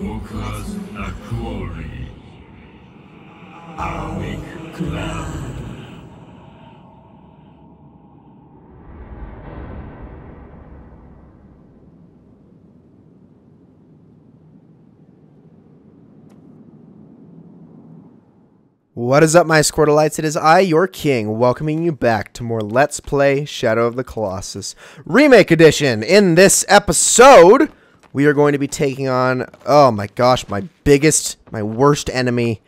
Focus a quarry. Awake cloud. What is up, my Squirtleites? It is I, your king, welcoming you back to more Let's Play Shadow of the Colossus Remake Edition. In this episode, we are going to be taking on, oh my gosh, my worst enemy.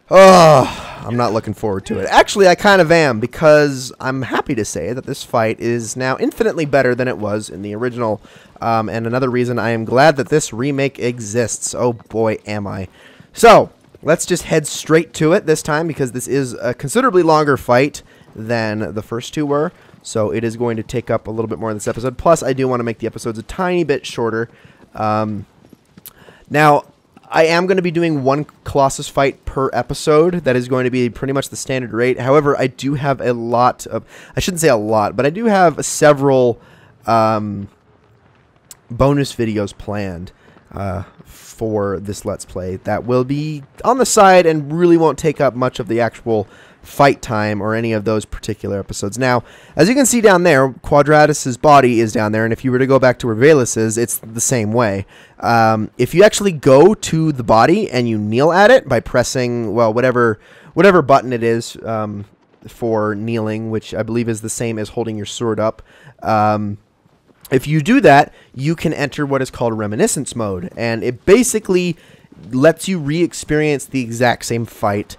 Oh, I'm not looking forward to it. Actually, I kind of am, because I'm happy to say that this fight is now infinitely better than it was in the original. And another reason I am glad that this remake exists. Oh boy, am I. So, let's just head straight to it this time, because this is a considerably longer fight than the first two were. So it is going to take up a little bit more in this episode. Plus, I do want to make the episodes a tiny bit shorter. Now, I am going to be doing one Colossus fight per episode. That is going to be pretty much the standard rate. However, I do have a lot of... I shouldn't say a lot, but I do have several bonus videos planned for this Let's Play that will be on the side and really won't take up much of the actual fight time or any of those particular episodes. Now, as you can see down there, Quadratus's body is down there, and if you were to go back to where Valus is, it's the same way. If you actually go to the body and you kneel at it by pressing, well, whatever button it is for kneeling, which I believe is the same as holding your sword up, if you do that, you can enter what is called Reminiscence mode, and it basically lets you re-experience the exact same fight.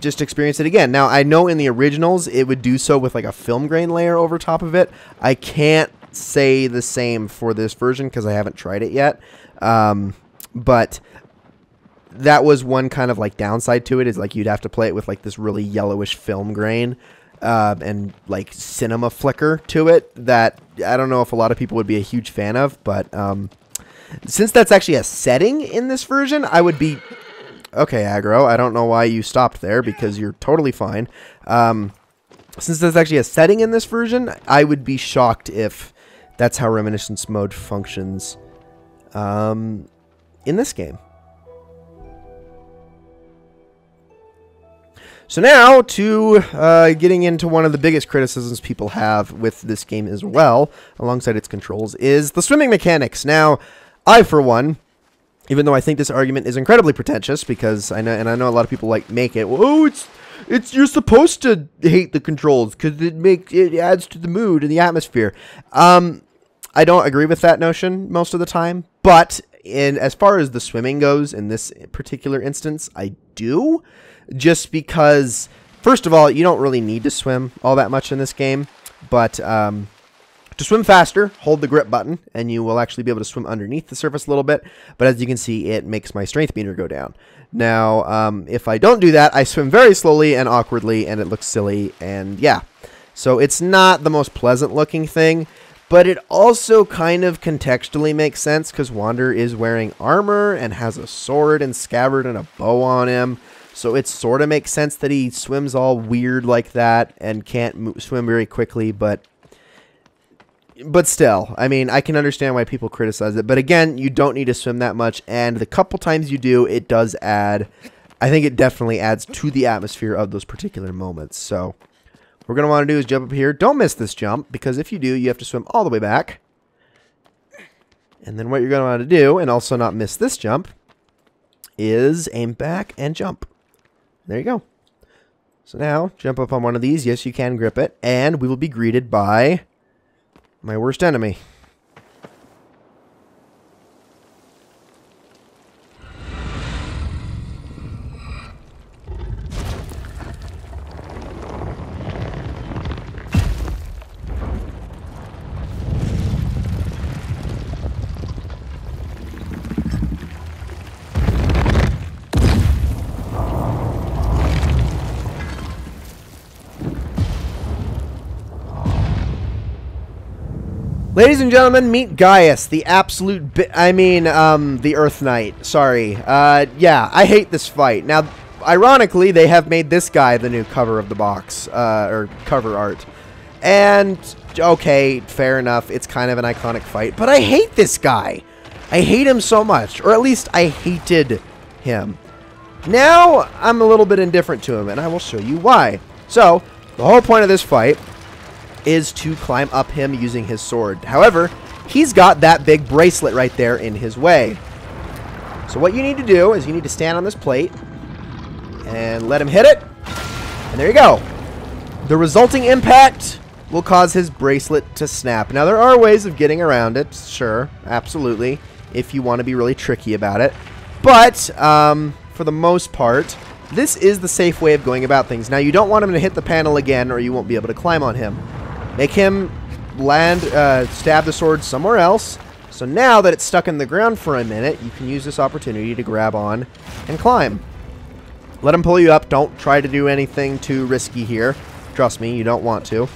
Just experience it again. Now, I know in the originals, it would do so with like a film grain layer over top of it. I can't say the same for this version because I haven't tried it yet. But that was one kind of like downside to it, is like you'd have to play it with like this really yellowish film grain. And like cinema flicker to it that I don't know if a lot of people would be a huge fan of, but since that's actually a setting in this version, I would be... Okay, Aggro, I don't know why you stopped there, because you're totally fine. Since that's actually a setting in this version, I would be shocked if that's how Reminiscence mode functions in this game. So now, to getting into one of the biggest criticisms people have with this game as well, alongside its controls, is the swimming mechanics. Now, I, for one, even though I think this argument is incredibly pretentious, because I know a lot of people like make it, well, oh, it's you're supposed to hate the controls because it adds to the mood and the atmosphere. I don't agree with that notion most of the time, but as far as the swimming goes in this particular instance, I do. Just because, first of all, you don't really need to swim all that much in this game, but to swim faster, hold the grip button, and you will actually be able to swim underneath the surface a little bit, but as you can see, it makes my strength meter go down. Now, if I don't do that, I swim very slowly and awkwardly, and it looks silly, and yeah. So it's not the most pleasant looking thing, but it also kind of contextually makes sense, because Wander is wearing armor and has a sword and scabbard and a bow on him. So it sort of makes sense that he swims all weird like that and can't swim very quickly, but still, I mean, I can understand why people criticize it. But again, you don't need to swim that much, and the couple times you do, it does add, I think it definitely adds to the atmosphere of those particular moments. So what we're going to want to do is jump up here. Don't miss this jump, because if you do, you have to swim all the way back. And then what you're going to want to do, and also not miss this jump, is aim back and jump. There you go. So now, jump up on one of these. Yes, you can grip it. And we will be greeted by my worst enemy. Ladies and gentlemen, meet Gaius, the absolute the Earth Knight. Sorry. Yeah, I hate this fight. Now, ironically, they have made this guy the new cover of the box, or cover art. And okay, fair enough. It's kind of an iconic fight. But I hate this guy. I hate him so much. Or at least I hated him. Now, I'm a little bit indifferent to him, and I will show you why. So, the whole point of this fight is to climb up him using his sword. However, he's got that big bracelet right there in his way. So what you need to do is you need to stand on this plate and let him hit it. And there you go. The resulting impact will cause his bracelet to snap. Now, there are ways of getting around it. Sure, absolutely, if you want to be really tricky about it. But, for the most part, this is the safe way of going about things. Now, you don't want him to hit the panel again or you won't be able to climb on him. Make him land, stab the sword somewhere else. So now that it's stuck in the ground for a minute, you can use this opportunity to grab on and climb. Let him pull you up. Don't try to do anything too risky here. Trust me, you don't want to.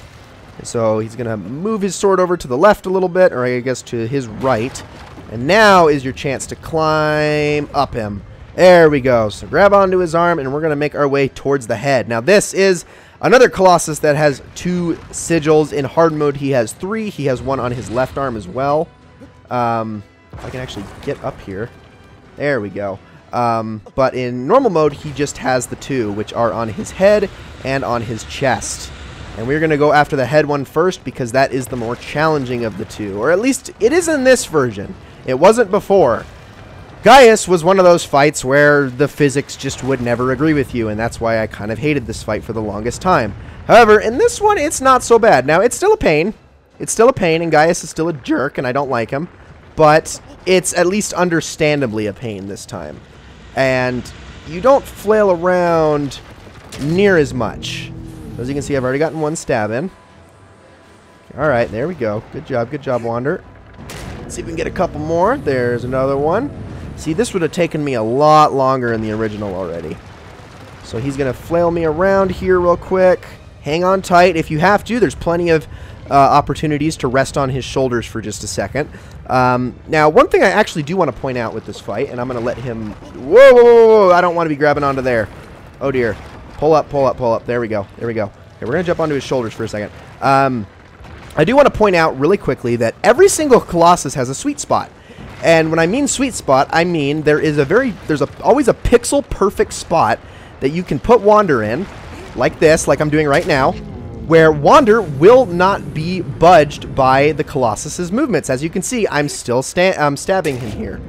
So he's going to move his sword over to the left a little bit, or I guess to his right. And now is your chance to climb up him. There we go. So grab onto his arm, and we're going to make our way towards the head. Now this is another Colossus that has 2 sigils. In hard mode, he has 3. He has 1 on his left arm as well. If I can actually get up here. There we go. But in normal mode, he just has the 2, which are on his head and on his chest. And we're going to go after the head one first because that is the more challenging of the 2. Or at least it is in this version. It wasn't before. Gaius was one of those fights where the physics just would never agree with you, and that's why I kind of hated this fight for the longest time. However, in this one, it's not so bad. Now, it's still a pain. It's still a pain, and Gaius is still a jerk, and I don't like him. But it's at least understandably a pain this time. And you don't flail around near as much. As you can see, I've already gotten 1 stab in. Alright, there we go. Good job, Wander. Let's see if we can get a couple more. There's another one. See, this would have taken me a lot longer in the original already. So he's going to flail me around here real quick. Hang on tight if you have to. There's plenty of opportunities to rest on his shoulders for just a second. Now, one thing I actually do want to point out with this fight, and I'm going to let him... Whoa, whoa, whoa, whoa, I don't want to be grabbing onto there. Oh, dear. Pull up, pull up, pull up. There we go. There we go. Okay, we're going to jump onto his shoulders for a second. I do want to point out really quickly that every single Colossus has a sweet spot. And when I mean sweet spot, I mean there's always a pixel perfect spot that you can put Wander in, like this, like I'm doing right now, where Wander will not be budged by the Colossus's movements. As you can see, I'm still stabbing him here.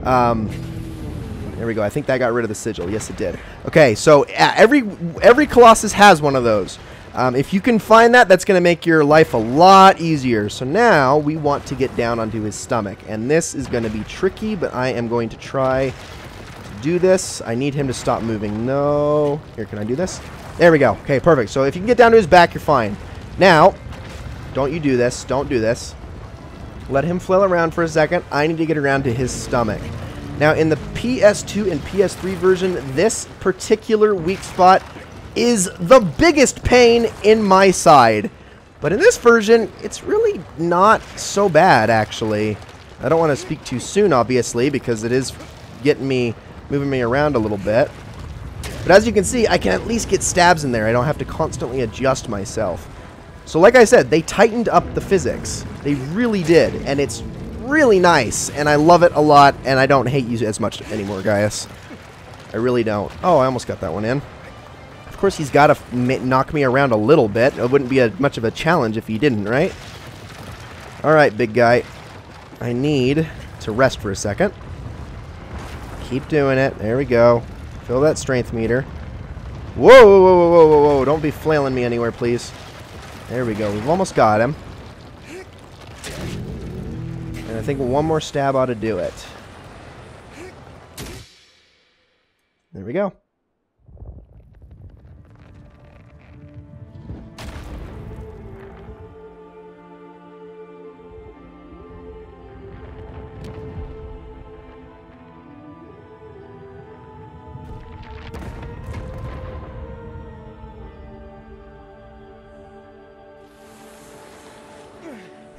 There we go. I think that got rid of the sigil. Yes, it did. Okay, so every Colossus has one of those. If you can find that, that's going to make your life a lot easier. So now we want to get down onto his stomach. And this is going to be tricky, but I am going to try to do this. I need him to stop moving. No. Here, can I do this? There we go. Okay, perfect. So if you can get down to his back, you're fine. Now, don't you do this. Don't do this. Let him flail around for a second. I need to get around to his stomach. Now, in the PS2 and PS3 version, this particular weak spot is the biggest pain in my side. But in this version, it's really not so bad, actually. I don't want to speak too soon, obviously, because it is moving me around a little bit. But as you can see, I can at least get stabs in there. I don't have to constantly adjust myself. So like I said, they tightened up the physics. They really did, and it's really nice, and I love it a lot, and I don't hate you as much anymore, Gaius. I really don't. Oh, I almost got that one in. Of course, he's got to knock me around a little bit. It wouldn't be much of a challenge if he didn't, right? Alright, big guy. I need to rest for a second. Keep doing it. There we go. Fill that strength meter. Whoa, whoa, whoa, whoa, whoa, whoa. Don't be flailing me anywhere, please. There we go. We've almost got him. And I think one more stab ought to do it. There we go.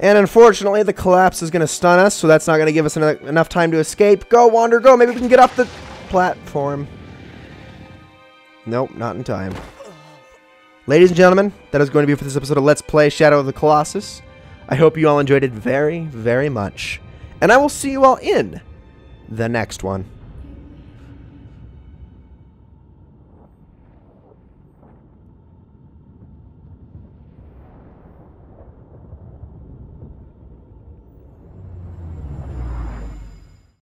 And unfortunately, the collapse is going to stun us, so that's not going to give us enough time to escape. Go, Wander, go! Maybe we can get off the platform. Nope, not in time. Ladies and gentlemen, that is going to be it for this episode of Let's Play Shadow of the Colossus. I hope you all enjoyed it very, very much. And I will see you all in the next one.